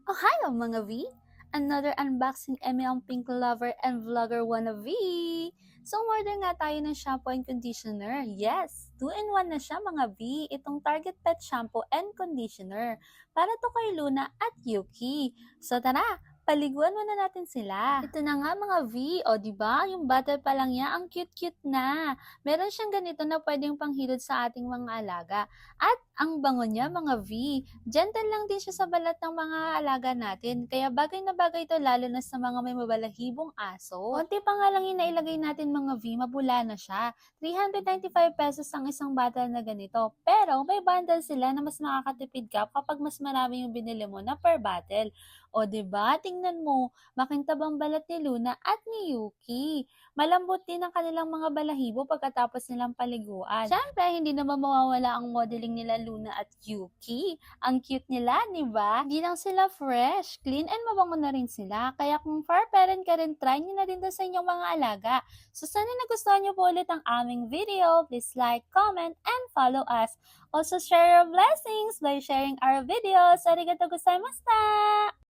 Ohio mga V! Another unboxing Emmy ang pink lover and vlogger wannabe! So, order nga tayo ng shampoo and conditioner. Yes! 2-in-1 na siya mga V! Itong Target Pet Shampoo and Conditioner. Para to kay Luna at Yuki. So, tara! Paliguan muna natin sila. Ito na nga mga V, o diba? Yung bottle pa lang niya, ang cute-cute na. Meron siyang ganito na pwedeng panghilod sa ating mga alaga. At ang bango niya mga V. Gentle lang din siya sa balat ng mga alaga natin, kaya bagay na bagay ito lalo na sa mga may mabalahibong aso. Konti pa nga lang yung nailagay natin mga V, mabula na siya. 395 pesos ang isang bottle na ganito, pero may bundle sila na mas makakatipid ka kapag mas marami yung binili mo na per bottle. O diba, tingnan mo, makintabang balat ni Luna at ni Yuki. Malambot din ang kanilang mga balahibo pagkatapos nilang paliguan. Syempre, hindi naman mawawala ang modeling nila Luna at Yuki. Ang cute nila, di ba? Hindi lang sila fresh, clean, and mabango na rin sila. Kaya kung fur parent ka rin, try nyo na rin sa inyong mga alaga. So sana nagustuhan nyo po ulit ang aming video. Please like, comment, and follow us. Also, share your blessings by sharing our videos. Arigatou gozaimashita!